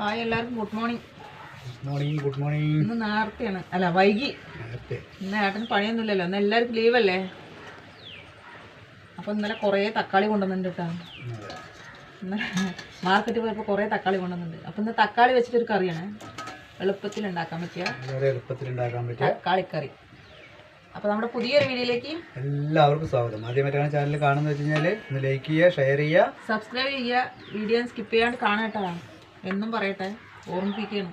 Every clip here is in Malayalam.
ഹായ് എല്ലാവർക്കും ഗുഡ് മോർണിംഗ്. Good morning. ഇന്ന് നേരത്തെയാണ്, അല്ല വൈകി. ഇന്ന് ഏട്ടന് പണിയൊന്നുമില്ലല്ലോ, ഇന്ന് എല്ലാവർക്കും ലീവല്ലേ. അപ്പോൾ ഇന്നലെ കുറേ തക്കാളി കൊണ്ടുവന്നിട്ടുണ്ട് കേട്ടോ. ഇന്നലെ മാർക്കറ്റിൽ പോയപ്പോൾ കുറേ തക്കാളി കൊണ്ടുവന്നിട്ടുണ്ട്. അപ്പോൾ ഇന്ന് തക്കാളി വെച്ചിട്ടൊരു കറിയാണ്, എളുപ്പത്തിൽ ഉണ്ടാക്കാൻ പറ്റിയ തക്കാളിക്കറി. അപ്പോൾ നമ്മുടെ പുതിയൊരു വീഡിയോയിലേക്ക് എല്ലാവർക്കും സ്വാഗതം. ആദ്യമായിട്ടാണ് ചാനൽ കാണുന്നത് വെച്ച് കഴിഞ്ഞാൽ ഒന്ന് ലൈക്ക് ചെയ്യുക, ഷെയർ ചെയ്യുക, സബ്സ്ക്രൈബ് ചെയ്യുക. വീഡിയോ സ്കിപ്പ് ചെയ്യാണ്ട് കാണാട്ടോ, എന്നും പറയട്ടെ, ഓർമ്മിപ്പിക്കണം.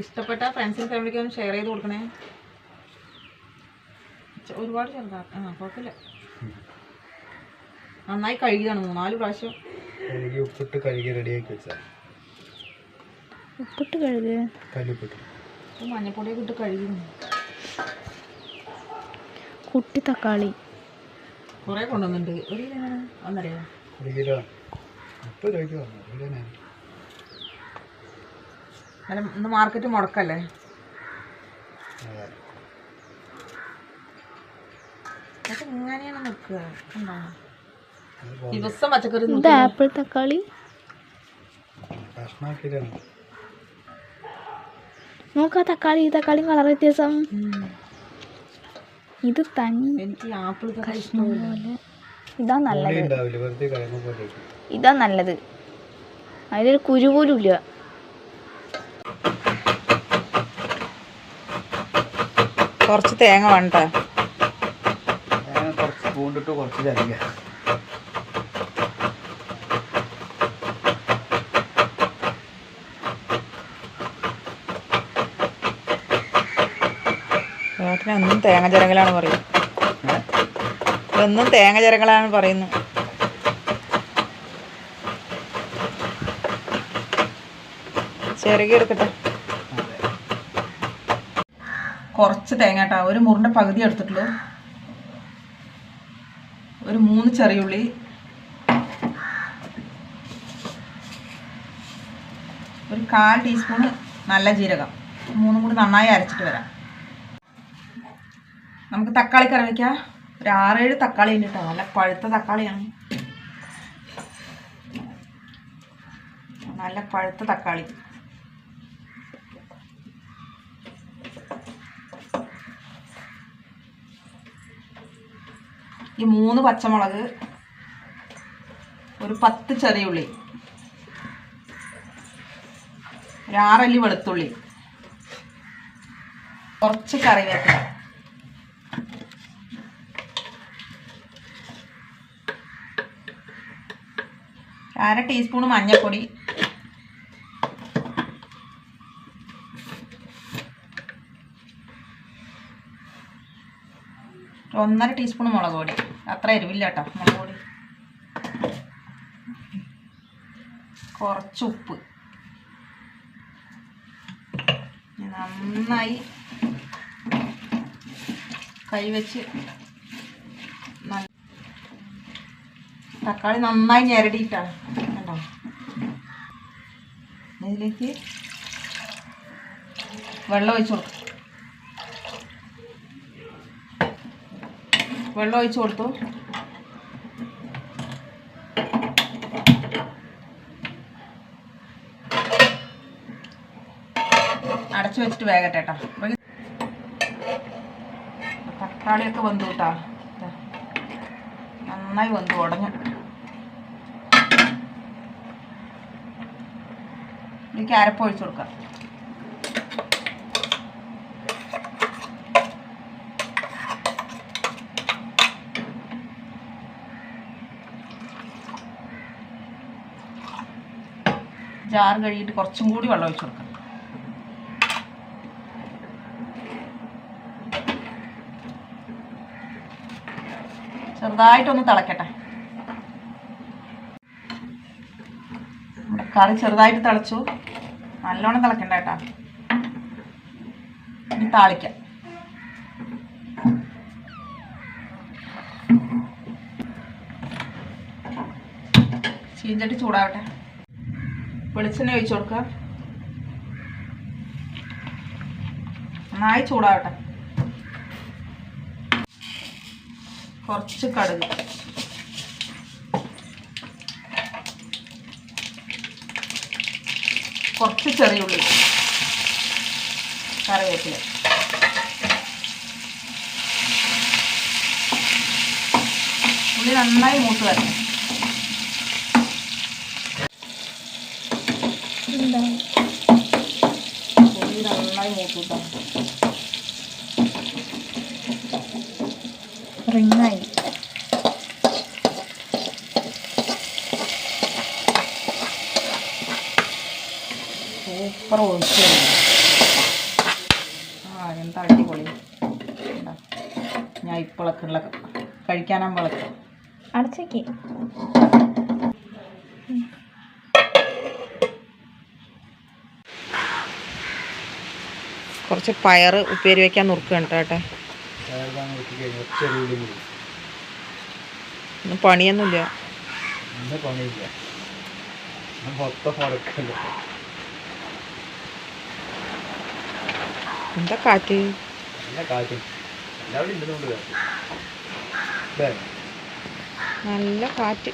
ഇഷ്ടപ്പെട്ട ഫ്രണ്ട്സിനും ഫാമിലിക്കും ഒന്ന് ഷെയർ ചെയ്ത് കൊടുക്കണേ. ഒരുപാട് ചെറുതാക്കാം, കുഴപ്പമില്ല. നന്നായി കഴുകിയതാണ്, 3-4 പ്രാവശ്യം കഴുകി ഉപ്പിട്ട് കഴുകി റെഡിയാക്കി വെച്ചാൽ. ഉപ്പിട്ട് കഴുകിയ കല്ലുപ്പിട്ട് മഞ്ഞപ്പൊടിയൊക്കെ ഇട്ട് കഴുകി. കുട്ടി തക്കാളി കുറേ കൊണ്ടുവന്നിട്ടുണ്ട്. ഒരു കിലോ എങ്ങനെ ഒന്നറിയാം, 1 കിലോ 30 രൂപയ്ക്ക് വന്നു. അല്ല ഇന്ന് മാർക്കറ്റ് മുടക്കല്ലേ. അതൊക്കെ ഇങ്ങനെയാണ് നിൽക്കുക. ദിവസം പച്ചക്കറി ആപ്പിൾ തക്കാളി നോക്കാ. തക്കാളി ഈ തക്കാളിയും കളർ വ്യത്യാസം. ഇത് തനി. എനിക്ക് ആപ്പിൾ തക്കാളി ഇഷ്ടമല്ല. ഇതാ നല്ലത്, ഇതാ നല്ലത്. അതിലൊരു കുരു പോലും ഇല്ല. കുറച്ച് തേങ്ങ വേണ്ട, കുറച്ച് പൂണ്ടിട്ട് കുറച്ച് ചരിക. എന്നും തേങ്ങ ചിരങ്ങലാണ് പറയുന്നത്. എന്നും തേങ്ങ ചിരങ്ങളാണ് പറയുന്നത്. ചിരകി എടുക്കട്ടെ. കുറച്ച് തേങ്ങ കേട്ടോ, ഒരു മുറിൻ്റെ പകുതി എടുത്തിട്ടുള്ളൂ. ഒരു 3 ചെറിയുള്ളി, ഒരു 1/4 ടീസ്പൂണ് നല്ല ജീരകം, 3 കൂടി നന്നായി അരച്ചിട്ട് വരാം. നമുക്ക് തക്കാളി കറി വയ്ക്കാം. ഒരു 6-7 തക്കാളി ഉണ്ട് കേട്ടോ, നല്ല പഴുത്ത തക്കാളിയാണ്, നല്ല പഴുത്ത തക്കാളി. ഈ 3 പച്ചമുളക്, ഒരു 10 ചെറിയ ഉള്ളി, ഒരു 6 അല്ലി വെളുത്തുള്ളി, കുറച്ച് കറിവേപ്പില, ഒരു 1/2 ടീസ്പൂൺ മഞ്ഞൾപ്പൊടി, ഒരു 1/2 ടീസ്പൂൺ മുളക് പൊടി. അത്ര എരിവില്ല കേട്ടോ മുളക് പൊടി. കുറച്ച് ഉപ്പ്. നന്നായി കൈവച്ച് തക്കാളി നന്നായി ഞെരടിയിട്ടാണ് കേട്ടോ. ഇതിലേക്ക് വെള്ളം ഒഴിച്ച് കൊടുക്കും. വെള്ളം ഒഴിച്ച് കൊടുത്തു. അടച്ചു വെച്ചിട്ട് വേഗട്ടെ കേട്ടോ. തക്കാളിയൊക്കെ വെന്തു കേട്ടോ, നന്നായി വെന്തു, ഉടഞ്ഞു. ഇതിലേക്ക് അരപ്പ് ഒഴിച്ചു കൊടുക്കാം. ജാർ കഴുകിയിട്ട് കുറച്ചും കൂടി വെള്ളം ഒഴിച്ചു കൊടുക്കാം. ചെറുതായിട്ടൊന്ന് തിളക്കട്ടെ. നമ്മുടെ കറി ചെറുതായിട്ട് തിളച്ചു, നല്ലോണം തിളക്കണ്ട കേട്ടോ. ഇനി താളിക്കാം. ചീഞ്ചട്ടി ചൂടാവട്ടെ. വെളിച്ചെണ്ണ ഒഴിച്ചു കൊടുക്കുക. നന്നായി ചൂടാവട്ടെ. കുറച്ച് കടുക്, കുറച്ച് ചെറിയ ഉള്ളി, കറിവേപ്പില, ഉള്ളി നന്നായി മൂത്ത് വരണം. ഉള്ളി നന്നായി മൂത്ത് കിട്ടാം. റിങ്ങായി. സൂപ്പർ ഒഴിച്ചു. എന്താ അടിപൊളി. ഞാൻ ഇപ്പോഴൊക്കെയുള്ള കഴിക്കാനാകുമ്പോഴൊക്കെ അടച്ചേക്ക്. കുറച്ച് പയർ ഉപ്പേരി വയ്ക്കാൻ നുറുക്കുകയാണ് കേട്ടോ. ഒന്നും പണിയൊന്നുമില്ല. എന്താ കാറ്റ്? നല്ല കാറ്റ്.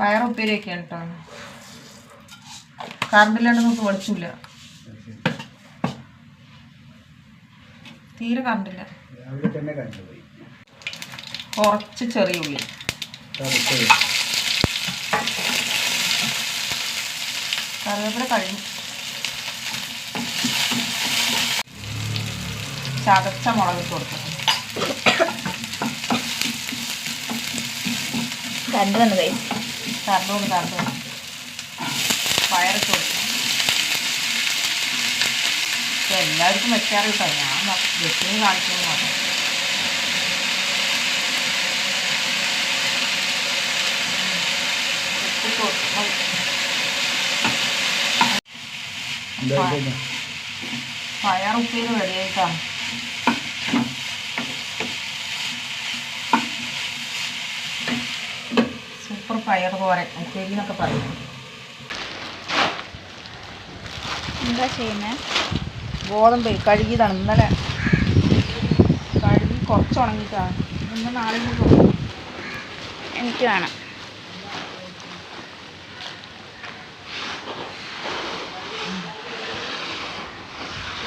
പയർ ഉപ്പേരിയൊക്കെയാണ് കേട്ടോ. കറണ്ടില്ലാണ്ട് നമുക്ക് വെളിച്ചില്ല, തീരെ കറണ്ടില്ല. കുറച്ച് ചെറിയ ഉള്ളി, കറിവേപ്പില കഴിഞ്ഞു. ചതച്ച മുളക് ഇട്ട് കൊടുക്കണം. കണ്ടു വന്നു കൈ. കറണ്ട് പയറിട്ട് കൊടുക്കണം. എല്ലാവർക്കും വെക്കാറ് കിട്ടാം. ഞാൻ വെച്ചിന് കാണിക്കുന്നത് മാത്രം. പയർ ഉപ്പേരി റെഡിയായിട്ടാണ്. സൂപ്പർ പയർ തോരൻ ഉപ്പേരി എന്നൊക്കെ പറയും. എന്താ ചെയ്യുന്നത്? ഗോതമ്പ് കഴുകിയതാണ്. ഇന്നലെ കഴുകി കുറച്ച് ഉണങ്ങിയിട്ടാണ്. ഇന്ന് നാളെ കൂടി എനിക്ക് വേണം.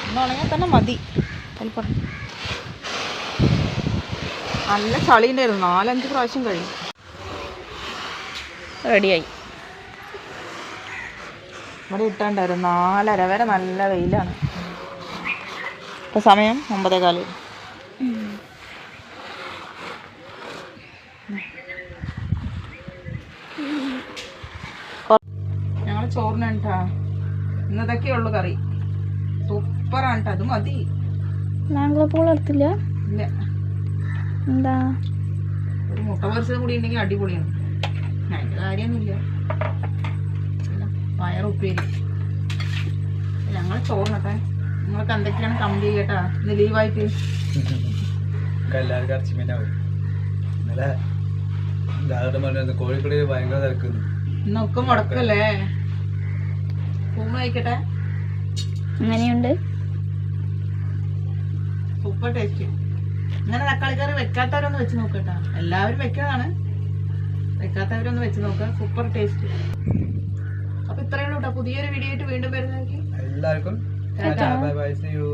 ഇന്ന് ഉണങ്ങിയാൽ തന്നെ മതി. നല്ല ചളി ഉണ്ടായിരുന്നു. 4-5 പ്രാവശ്യം കഴിഞ്ഞു. റെഡിയായി. ഇവിടെ ഇട്ടുണ്ടായിരുന്നു 4:30 വരെ നല്ല വെയിലാണ്. ഇപ്പം സമയം 9:15. ഞങ്ങൾ ചോറിനാണ് കേട്ടോ. ഇന്നതൊക്കെയുള്ളു കറി. സൂപ്പറാണ് കേട്ടോ. അത് മതി. മാംഗോ പൂൾ എടുത്തില്ല? ഇല്ല. എന്താ? ഒരു മുട്ട പൊരിച്ചതും കൂടി ഉണ്ടെങ്കിൽ അടിപൊളിയാണ്. അതിൻ്റെ കാര്യമൊന്നുമില്ല. പിന്നെ പയർ ഉപ്പേരി. ഞങ്ങൾ ചോറിനട്ടെ. നിങ്ങൾക്ക് എന്തൊക്കെയാണ് കമന്റ് ചെയ്യട്ടാ. ഇന്ന് ലീവായിട്ട് എല്ലാവർക്കും ഇറച്ചിമീനാവും. ഇന്നലെ കോഴിക്കോട് ഭയങ്കര തിരക്കുന്നു. ഇന്നൊക്കെ മുടക്കല്ലേ. പൂമ കഴിക്കട്ടെ. അങ്ങനെയുണ്ട്. Super taste. ഇങ്ങനെ തക്കാളി കറി വെക്കാത്തവരൊന്ന് വെച്ച് നോക്കട്ടാ. എല്ലാവരും വെക്കുന്നതാണ്. വെക്കാത്തവരൊന്ന് വെച്ച് നോക്കുക. Super taste. അപ്പൊ ഇത്രയുള്ളൂ കേട്ടോ. പുതിയൊരു വീഡിയോ ആയിട്ട് വീണ്ടും വരുന്നതായിരിക്കും. എല്ലാവർക്കും ബൈ ബൈ. See you.